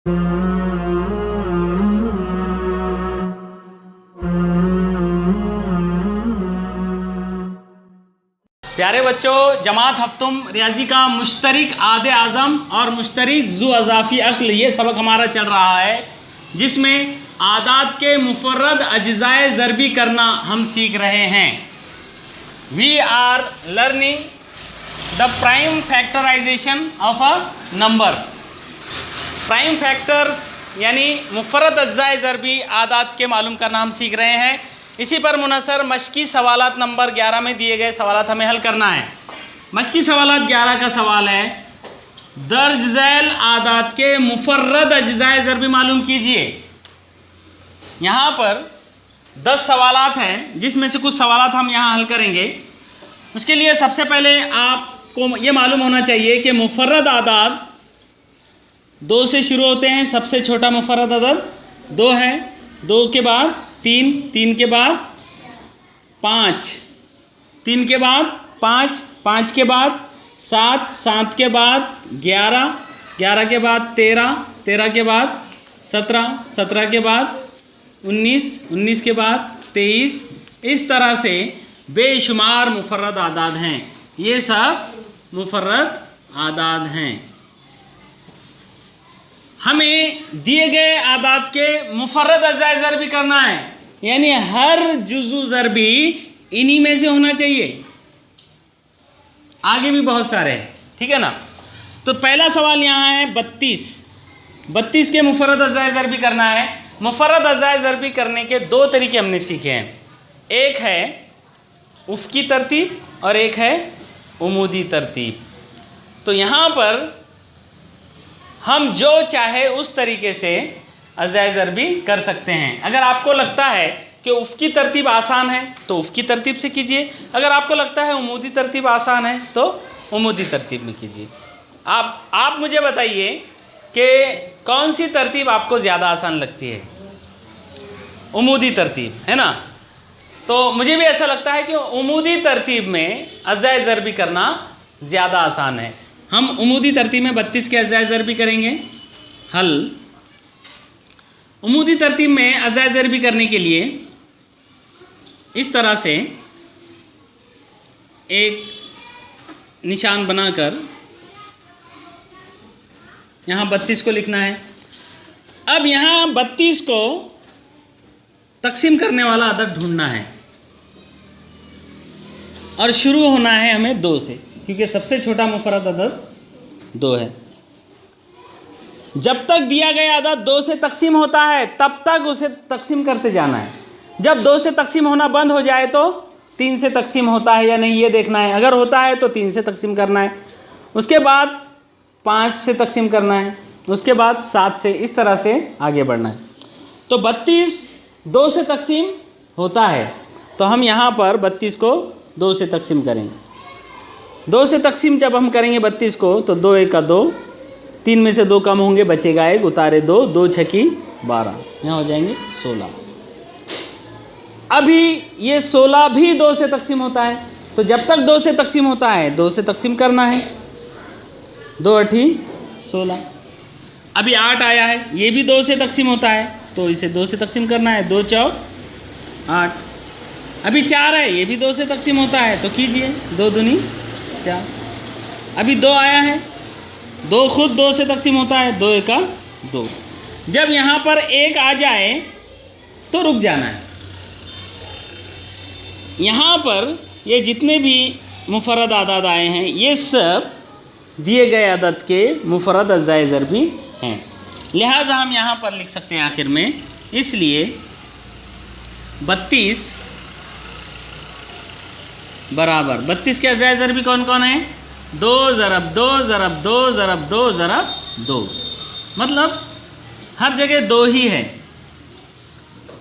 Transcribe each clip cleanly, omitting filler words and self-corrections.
प्यारे बच्चों, जमात हफ्तुम रियाजी का मुश्तरिक आदे आज़म और मुश्तरिक ज़ू अज़ाफ़ी अक्ल ये सबक हमारा चल रहा है, जिसमें आदात के मुफर्रद अज्ज़ाए ज़रबी करना हम सीख रहे हैं। We are learning the prime factorization of a number. Prime factors यानी मुफर्रद अज्ज़ाए ज़रबी आदात के मालूम करना हम सीख रहे हैं। इसी पर मुनसर मश्की सवालात नंबर 11 में दिए गए सवालात हमें हल करना है। मश्की सवालात 11 का सवाल है, दर्ज झैल आदात के मुफर्रद अज्ज़ाए ज़रबी मालूम कीजिए। यहाँ पर 10 सवालात हैं, जिसमें से कुछ सवालात हम यहाँ हल करेंगे। उसके लिए सबसे पहले आपको ये मालूम होना चाहिए कि मुफर्रद आदात 2 से शुरू होते हैं। सबसे छोटा मुफर्रद अदद 2 है, 2 के बाद 3, 3 के बाद 5, 3 के बाद 5, 5 के बाद 7, 7 के बाद 11, 11 के बाद 13, 13 के बाद 17, 17 के बाद 19, 19 के बाद 23। इस तरह से बेशुमार मुफर्रद आदाद हैं। ये सब मुफर्रद आदाद हैं। हमें दिए गए आदात के मुफर्रद अज्ज़ाए ज़रबी करना है, यानी हर जुज़ू ज़रबी इन्हीं में से होना चाहिए। आगे भी बहुत सारे हैं, ठीक है ना। तो पहला सवाल यहाँ है 32। 32 के मुफर्रद अज्ज़ाए ज़रबी करना है। मुफर्रद अज्ज़ाए ज़रबी करने के 2 तरीके हमने सीखे हैं। एक है उफ़क़ी तरतीब और एक है उमूदी तरतीब। तो यहाँ पर हम जो चाहे उस तरीके से अज्ज़ाए ज़रबी कर सकते हैं। अगर आपको लगता है कि उफ़क़ी तरतीब आसान है तो उफ़क़ी तरतीब से कीजिए। अगर आपको लगता है उमूदी तरतीब आसान है तो उमूदी तरतीब में कीजिए। आप मुझे बताइए कि कौन सी तरतीब आपको ज़्यादा आसान लगती है? उमूदी तरतीब, है ना। तो मुझे भी ऐसा लगता है कि उमूदी तरतीब में अज्ज़ाए ज़रबी करना ज़्यादा आसान है। हम उमूदी तरतीब में 32 के अज्ज़ाए ज़रबी करेंगे। हल। उमूदी तरतीब में अज्ज़ाए ज़रबी करने के लिए इस तरह से एक निशान बनाकर यहाँ 32 को लिखना है। अब यहाँ 32 को तकसीम करने वाला अदद ढूंढना है और शुरू होना है हमें 2 से, क्योंकि सबसे छोटा मुफर्रद अदद 2 है। जब तक दिया गया अदद 2 से तकसीम होता है तब तक उसे तकसीम करते जाना है। जब 2 से तकसीम होना बंद हो जाए तो 3 से तकसीम होता है या नहीं ये देखना है। अगर होता है तो 3 से तकसीम करना है, उसके बाद 5 से तकसीम करना है, उसके बाद 7 से, इस तरह से आगे बढ़ना है। तो 32 2 से तकसीम होता है, तो हम यहाँ पर 32 को 2 से तकसीम करेंगे। 2 से तकसीम जब हम करेंगे 32 को तो 2 1 का 2, 3 में से 2 कम होंगे, बचेगा 1, उतारे 2, 2 छकी 12, यहाँ हो जाएंगे 16। अभी ये 16 भी 2 से तकसीम होता है, तो जब तक 2 से तकसीम होता है 2 से तकसीम करना है। 2 8 16। अभी 8 आया है, ये भी 2 से तकसीम होता है, तो इसे 2 से तकसीम करना है। 2 4 8। अभी 4 है, ये भी 2 से तकसीम होता है, तो कीजिए। 2 दूनी 4। अभी 2 आया है, 2 खुद 2 से तकसीम होता है। 2 1 का 2। जब यहाँ पर 1 आ जाए तो रुक जाना है। यहाँ पर ये जितने भी मुफर्रद आदाद आए हैं ये सब दिए गए अदद के मुफर्रद अज्ज़ाए ज़रबी हैं, लिहाजा हम यहाँ पर लिख सकते हैं आखिर में। इसलिए 32 बराबर 32 के अज्ज़ाए ज़रबी कौन कौन है? 2 ज़रब 2 ज़रब 2 ज़रब 2 ज़रब 2, मतलब हर जगह 2 ही है।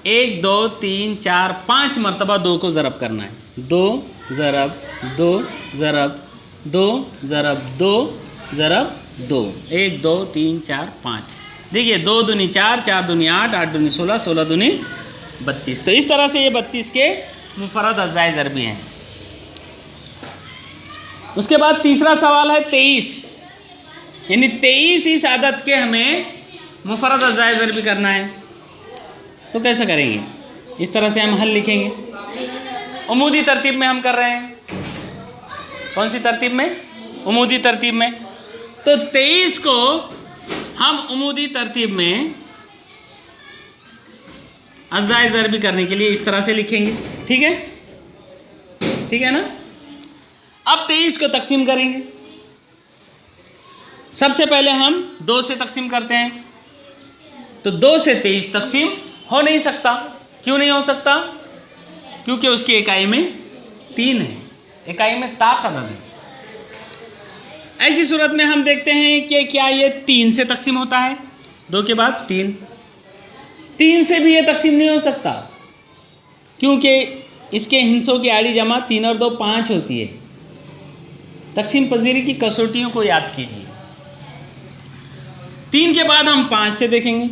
1 2 3 4 5 मरतबा 2 को ज़रब करना है। 2 ज़रब 2 ज़रब 2 ज़रब 2 ज़रब 2, 1 2 3 4 5। देखिए 2 दूनी 4, 4 दूनी 8, 8 दूनी 16, 16 दूनी 32। तो इस तरह से ये 32 के मुफर्रद अज्ज़ाए ज़रबी हैं। उसके बाद तीसरा सवाल है 23, यानी 23 इस आदत के हमें मुफर्रद अज़ाए ज़रबी करना है तो कैसे करेंगे? इस तरह से हम हल लिखेंगे। उमूदी तरतीब में हम कर रहे हैं। कौन सी तरतीब में? उमूदी तरतीब में। तो 23 को हम उमूदी तरतीब में अज़ाए ज़रबी करने के लिए इस तरह से लिखेंगे। ठीक है, ठीक है ना। अब 23 को तकसीम करेंगे। सबसे पहले हम 2 से तकसीम करते हैं। तो 2 से 23 तकसीम हो नहीं सकता। क्यों नहीं हो सकता? क्योंकि उसकी इकाई में 3 है, इकाई में ताक अदद है। ऐसी सूरत में हम देखते हैं कि क्या ये 3 से तकसीम होता है? 2 के बाद 3। 3 से भी ये तकसीम नहीं हो सकता, क्योंकि इसके हिस्सों की आड़ी जमा 3 और 2 5 होती है। तकसीम पजीरी की कसौटियों को याद कीजिए। 3 के बाद हम 5 से देखेंगे।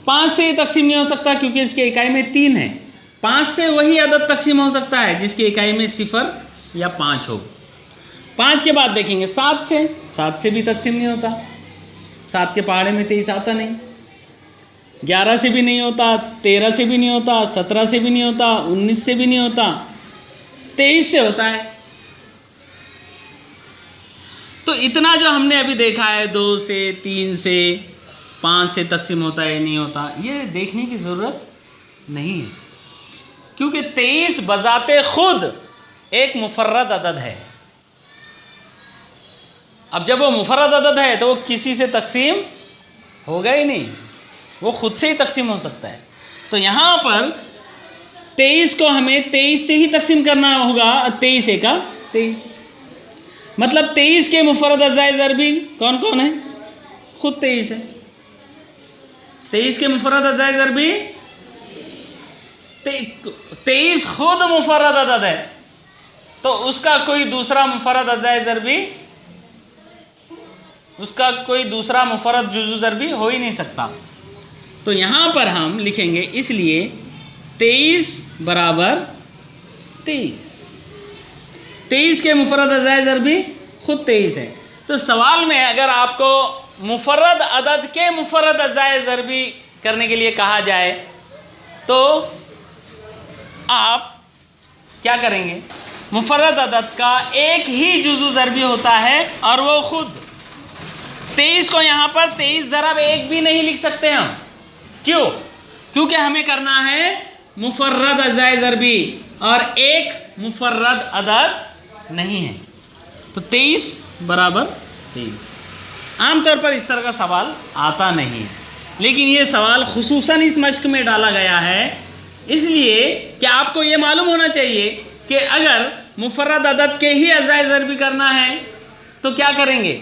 5 से ये तकसीम नहीं हो सकता, क्योंकि इसकी इकाई में 3 है। 5 से वही अदद तकसीम हो सकता है जिसकी इकाई में 0 या 5 हो। 5 के बाद देखेंगे 7 से। 7 से भी तकसीम नहीं होता। 7 के पहाड़े में 23 आता नहीं। 11 से भी नहीं होता, 13 से भी नहीं होता, 17 से भी नहीं होता, 19 से भी नहीं होता, 23 से होता है। तो इतना जो हमने अभी देखा है 2 से, 3 से, 5 से तकसीम होता है नहीं होता, ये देखने की ज़रूरत नहीं है, क्योंकि 23 बजाते खुद एक मुफर्रद अदद है। अब जब वो मुफर्रद अदद है तो वो किसी से तकसीम होगा ही नहीं, वो खुद से ही तकसीम हो सकता है। तो यहाँ पर 23 को हमें 23 से ही तकसीम करना होगा। 23 एका 23, मतलब 23 के मुफर्रद अज़ाए ज़रबी कौन कौन है? खुद 23 है। 23 के मुफर्रद अज़ाए ज़रबी 23 खुद मुफर्रद अदद है, तो उसका कोई दूसरा मुफर्रद अज़ाए ज़रबी, उसका कोई दूसरा मुफर्रद जुज़ू ज़रबी हो ही नहीं सकता। तो यहाँ पर हम लिखेंगे इसलिए 23 बराबर 23। 23 के मुफर्रद अज़ाए ज़रबी खुद 23 है। तो सवाल में अगर आपको मुफर्रद अदद के मुफर्रद अज़ाए ज़रबी करने के लिए कहा जाए तो आप क्या करेंगे? मुफर्रद अदद का एक ही जुज़ू ज़रबी होता है और वो खुद 23 को यहाँ पर 23 ज़रब 1 भी नहीं लिख सकते हम। क्यों? क्योंकि हमें करना है मुफर्रद अज़ाए ज़रबी और एक मुफर्रद अदद नहीं है। तो 23 बराबर 23। आमतौर पर इस तरह का सवाल आता नहीं है, लेकिन ये सवाल खुसूसन इस मश्क में डाला गया है इसलिए कि आपको ये मालूम होना चाहिए कि अगर मुफर्रद अदद के ही अज़ाए ज़रबी करना है तो क्या करेंगे?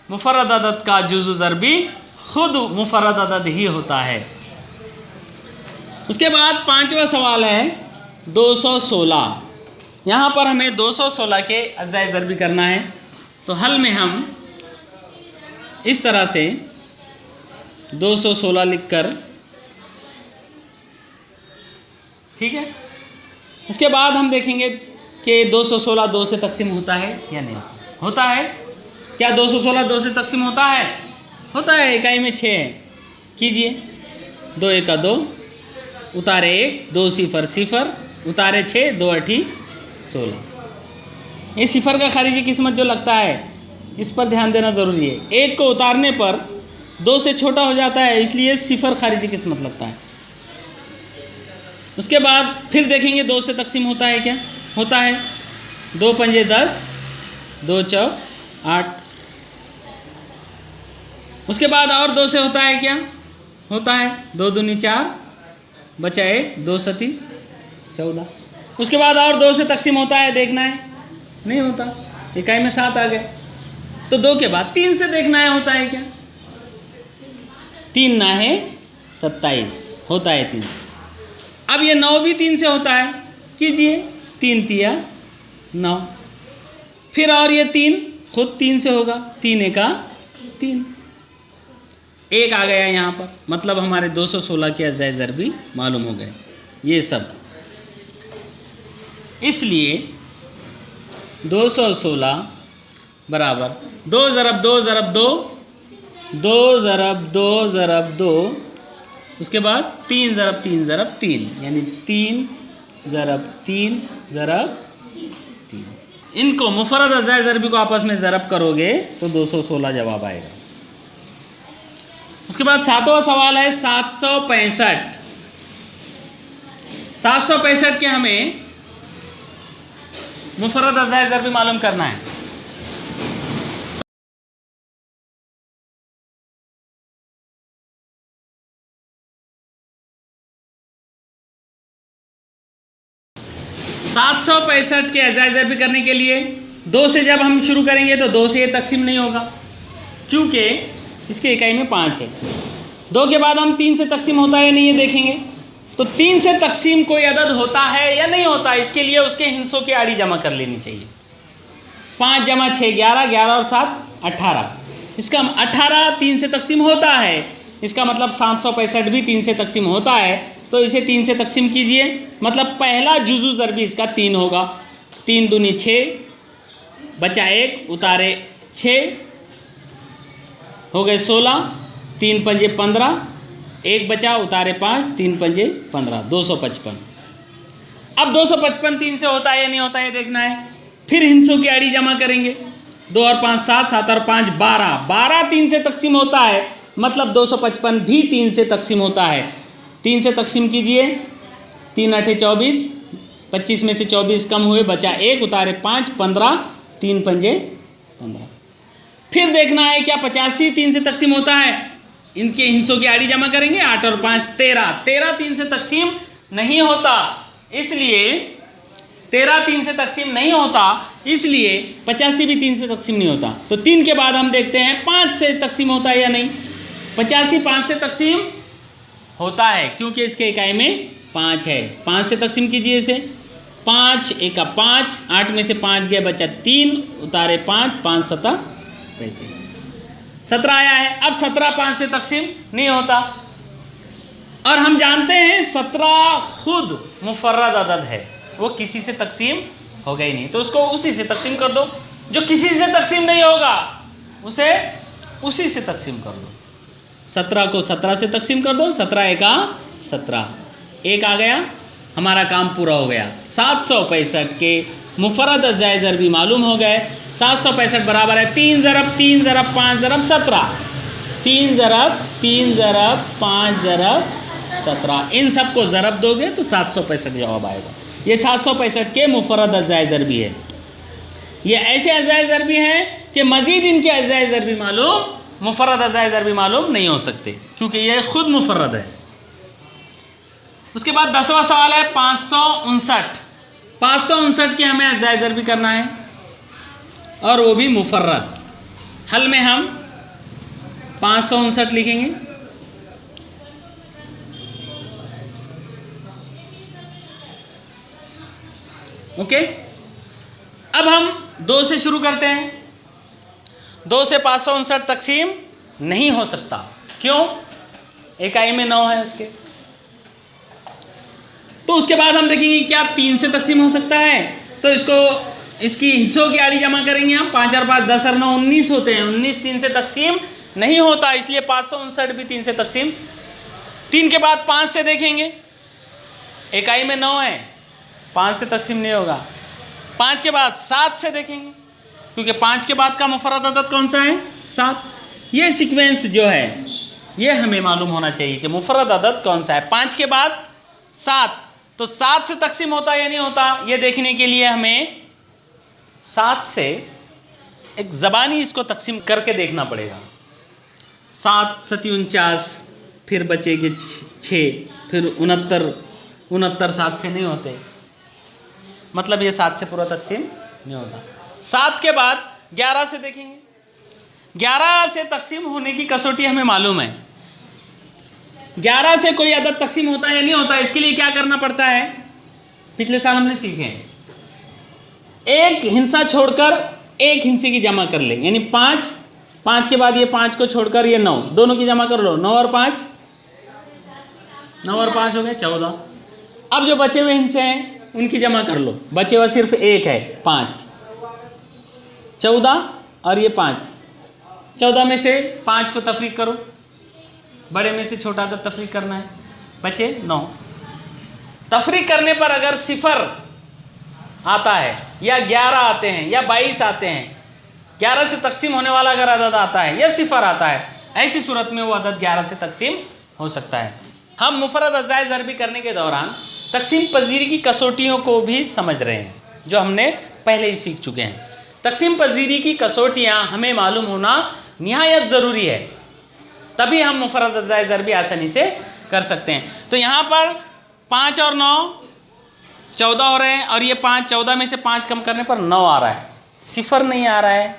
मुफर्रद अदद का जुज़ू ज़रबी खुद मुफर्रद अदद ही होता है। उसके बाद 5वां सवाल है 216। यहाँ पर हमें 216 के अज़ाए ज़रबी करना है। तो हल में हम इस तरह से 216 लिखकर, ठीक है। उसके बाद हम देखेंगे कि 216 2 से तकसीम होता है या नहीं होता है। क्या 216 2 से तकसीम होता है? होता है। इकाई में 6 है। कीजिए 2 एका 2, उतारे 1, 2 0 0, उतारे 6, 2 8 16। ये सिफर का खारिजी किस्मत जो लगता है इस पर ध्यान देना ज़रूरी है। 1 को उतारने पर 2 से छोटा हो जाता है, इसलिए सिफर खारिजी किस्मत लगता है। उसके बाद फिर देखेंगे 2 से तकसीम होता है क्या? होता है। 2 पंजे 10, 2 चौक 8। उसके बाद और 2 से होता है क्या? होता है। 2 दूनी 4, बचा 1, 2 सती 14। उसके बाद और 2 से तकसीम होता है, देखना है। नहीं होता, इकाई में 7 आ गए। तो 2 के बाद 3 से देखना है होता है क्या? 3 ना है 27, होता है 3 से। अब ये 9 भी 3 से होता है। कीजिए 3 तिया 9। फिर और ये 3 खुद 3 से होगा। 3 एका 3, 1 आ गया यहाँ पर, मतलब हमारे 216 के अज़ाए ज़रबी मालूम हो गए ये सब। इसलिए 216 बराबर 2 ज़रब 2 ज़रब 2 2 ज़रब 2 ज़रब 2, उसके बाद 3 ज़रब 3 ज़रब 3, यानी 3 ज़रब 3 ज़रब 3। इनको मुफर्रद अज़ाए ज़रबी को आपस में ज़रब करोगे तो 216 जवाब आएगा। उसके बाद 7वां सवाल है 765। 765 के हमें मुफर्रद अज़ाए ज़रबी मालूम करना है। सात सौ पैंसठ के अज़ाए ज़रबी करने के लिए 2 से जब हम शुरू करेंगे तो 2 से ये तकसीम नहीं होगा, क्योंकि इसके इकाई में 5 है। 2 के बाद हम 3 से तकसीम होता है नहीं, ये देखेंगे। तो 3 से तकसीम कोई अदद होता है या नहीं होता, इसके लिए उसके हिस्सों की आड़ी जमा कर लेनी चाहिए। 5 जमा 6 11, 11 और 7 18। इसका 18 3 से तकसीम होता है, इसका मतलब 765 भी 3 से तकसीम होता है। तो इसे 3 से तकसीम कीजिए, मतलब पहला जुज़ू ज़रबी इसका 3 होगा। 3 दूनी 6, बचा 1, उतारे 6, हो गए 16, 3 पंजे 15, 1 बचा, उतारे 5, 3 पंजे 15, 255। अब 255 3 से होता है या नहीं होता है देखना है। फिर हिस्सों की आड़ी जमा करेंगे। 2 और 5 7, 7 और 5 12, 12 3 से तकसीम होता है, मतलब 255 भी 3 से तकसीम होता है। 3 से तकसीम कीजिए, 3 8 24, 25 में से 24 कम हुए, बचा 1, उतारे 5, 15, 3 पंजे 15। फिर देखना है क्या 85 3 से तकसीम होता है, इनके हिस्सों की आड़ी जमा करेंगे। 8 और 5 13, 13 3 से तकसीम नहीं होता, इसलिए 13 3 से तकसीम नहीं होता, इसलिए 85 भी 3 से तकसीम नहीं होता। तो 3 के बाद हम देखते हैं 5 से तकसीम होता है या नहीं। 85 5 से तकसीम होता है, क्योंकि इसके इकाई में 5 है। 5 से तकसीम कीजिए इसे। 5 1 5, 8 में से 5 गया, बचा 3, उतारे 5, 5 7 35, 17 आया है। अब 17 5 से तकसीम नहीं होता, और हम जानते हैं 17 खुद मुफर्रद अदद है, वो किसी से तकसीम होगा ही नहीं, तो उसको उसी से तकसीम कर दो। जो किसी से तकसीम नहीं होगा उसे उसी से तकसीम कर दो। 17 को 17 से तकसीम कर दो। 17 एका 17, 1 आ गया, हमारा काम पूरा हो गया। 765 के मुफर्रद अज़ाए ज़रबी मालूम हो गए। 765 बराबर है 3 ज़रब 3 ज़रब 5 ज़रब 17, 3 ज़रब 3 ज़रब 5 ज़रब 17। इन सब को ज़रब दोगे तो 765 जवाब आएगा। ये 765 के मुफर्रद अज़ाए ज़रबी है। ये ऐसे अज़ाए ज़रबी हैं कि मज़ीद इनके अज़ाए ज़रबी मालूम, मुफर्रद अज़ाए ज़रबी मालूम नहीं हो सकते, क्योंकि ये खुद मुफर्रद है। उसके बाद 10वां सवाल है 559। 559 के हमें अज़ाए ज़रबी करना है, और वो भी मुफर्रद। हल में हम 559 लिखेंगे। ओके, अब हम 2 से शुरू करते हैं। 2 से 559 तकसीम नहीं हो सकता, क्यों? इकाई में 9 है उसके। तो उसके बाद हम देखेंगे क्या 3 से तकसीम हो सकता है, तो इसकी हिस्सों की आड़ी जमा करेंगे हम। 5 और 5 10 और 9 19 होते हैं। 19 3 से तकसीम नहीं होता, इसलिए 559 भी 3 से तकसीम। 3 के बाद 5 से देखेंगे, इकाई में 9 है, 5 से तकसीम नहीं होगा। 5 के बाद 7 से देखेंगे, क्योंकि 5 के बाद का मुफर्रद अदद कौन सा है? 7। ये सीक्वेंस जो है ये हमें मालूम होना चाहिए कि मुफर्रद अदद कौन सा है। 5 के बाद 7, तो 7 से तकसीम होता है या नहीं होता, ये देखने के लिए हमें 7 से एक ज़बानी इसको तकसीम करके देखना पड़ेगा। 7 7 49, फिर बचेगे 6, फिर 69 7 से नहीं होते, मतलब ये 7 से पूरा तकसीम नहीं होता। 7 के बाद 11 से देखेंगे। 11 से तकसीम होने की कसौटी हमें मालूम है। 11 से कोई अदद तकसीम होता है या नहीं होता, इसके लिए क्या करना पड़ता है, पिछले साल हमने सीखे हैं। एक हिस्सा छोड़कर एक हिस्से की जमा कर ले, यानी 5, 5 के बाद ये 5 को छोड़कर ये 9, दोनों की जमा कर लो। 9 और 5 हो गए 14। अब जो बचे हुए हिस्से हैं उनकी जमा कर लो, बचे हुआ सिर्फ एक है 5, 14 और ये 5, 14 में से 5 को तफरीक करो, बड़े में से छोटा अदद तफरीक करना है, बचे 9। तफरीक करने पर अगर 0 आता है या 11 आते हैं या 22 आते हैं, 11 से तकसीम होने वाला अगर अदद आता है या 0 आता है, ऐसी सूरत में वो अदद 11 से तकसीम हो सकता है। हम मुफरद अज़ाए ज़रबी करने के दौरान तकसीम पजीरी की कसौटियों को भी समझ रहे हैं, जो हमने पहले ही सीख चुके हैं। तकसीम पजीरी की कसौटियाँ हमें मालूम होना निहायत ज़रूरी है, तभी हम मुफरद अज़ाए ज़रबी आसानी से कर सकते हैं। तो यहाँ पर 5 और 9 14 हो रहे हैं, और ये 5 14 में से 5 कम करने पर 9 आ रहा है, 0 नहीं आ रहा है,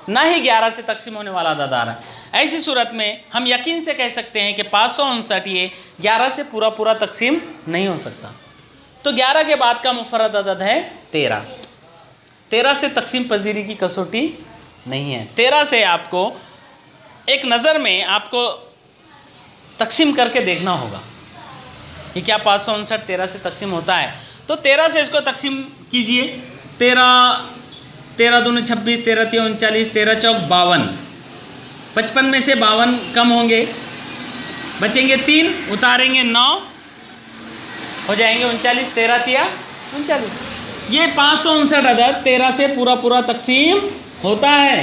ना ही 11 से तकसीम होने वाला अदद आ रहा है। ऐसी सूरत में हम यकीन से कह सकते हैं कि 559 ये 11 से पूरा तकसीम नहीं हो सकता। तो 11 के बाद का मुफरद अदद है 13। 13 से तकसीम पजीरी की कसौटी नहीं है। 13 से आपको एक नज़र में आपको तकसीम करके देखना होगा कि क्या 559 13 से तकसीम होता है। तो 13 से इसको तकसीम कीजिए। 13 दूनी 26, 13 तिया 39, 13 चौक 52। 55 में से 52 कम होंगे, बचेंगे 3, उतारेंगे 9, हो जाएंगे 39, 13 तिया 39। ये 559 अदद 13 से पूरा तकसीम होता है।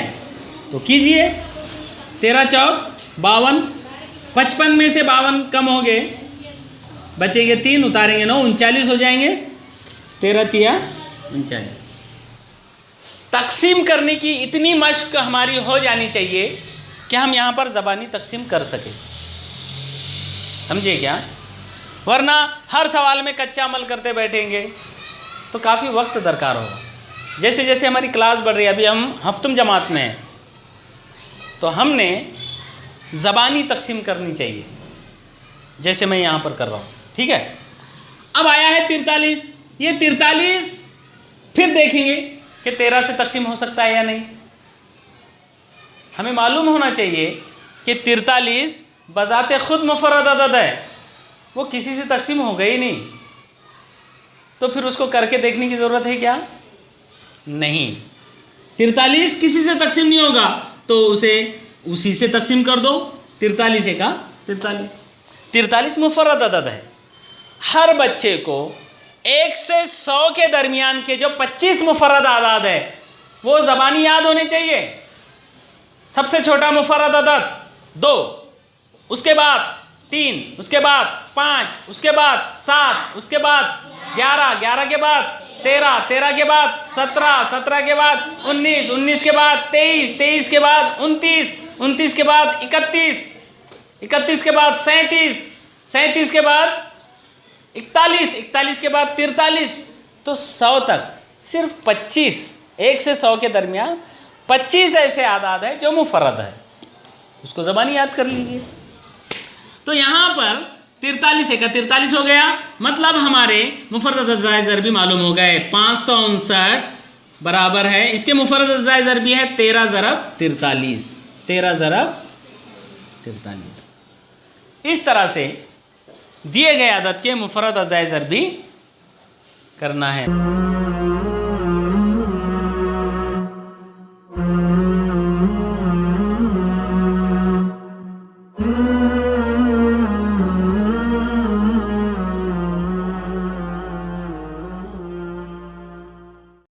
तो कीजिए, 13 चौक 52, 55 में से 52 कम हो गए, बचेंगे 3, उतारेंगे 9, 39 हो जाएंगे, 13 तिया 39। तकसीम करने की इतनी मश्क हमारी हो जानी चाहिए कि हम यहाँ पर ज़बानी तकसीम कर सकें, समझे क्या? वरना हर सवाल में कच्चा अमल करते बैठेंगे तो काफ़ी वक्त दरकार होगा। जैसे जैसे हमारी क्लास बढ़ रही है, अभी हम हफ्तम जमात में हैं, तो हमने ज़बानी तकसीम करनी चाहिए, जैसे मैं यहाँ पर कर रहा हूँ, ठीक है। अब आया है 43। ये 43 फिर देखेंगे कि 13 से तकसीम हो सकता है या नहीं। हमें मालूम होना चाहिए कि 43 बज़ाते खुद मुफर्रद अदद है, वो किसी से तकसीम हो गई नहीं, तो फिर उसको करके देखने की ज़रूरत है क्या? नहीं। 43 किसी से तकसीम नहीं होगा तो उसे उसी से तकसीम कर दो। 43 का 43 मुफर्रद अदद है। हर बच्चे को 1 से 100 के दरमियान के जो 25 मुफर्रद आदाद है वो ज़बानी याद होने चाहिए। सबसे छोटा मुफर्रद अदद 2, उसके बाद 3, उसके बाद 5, उसके बाद 7, उसके बाद 11, 11 के बाद 13, 13 के बाद 17, 17 के बाद 19, 19 के बाद 23, 23 के बाद 29, 29 के बाद 31, 31 के बाद 37, 37 के बाद 41, 41 के बाद 43। तो 100 तक सिर्फ 25, 1 से 100 के दरमियान 25 ऐसे आदाद है जो मुफर्रद है, उसको ज़बानी याद कर लीजिए। तो यहाँ पर 43 का 43 हो गया, मतलब हमारे मुफर्रद अज़ाए ज़रबी मालूम हो गए। 559 बराबर है, इसके मुफर्रद अज़ाए ज़रबी है 13 ज़रब 43, 13 ज़रब 43। इस तरह से दिए गए अदद के मुफर्रद अज़ाए ज़रबी करना है।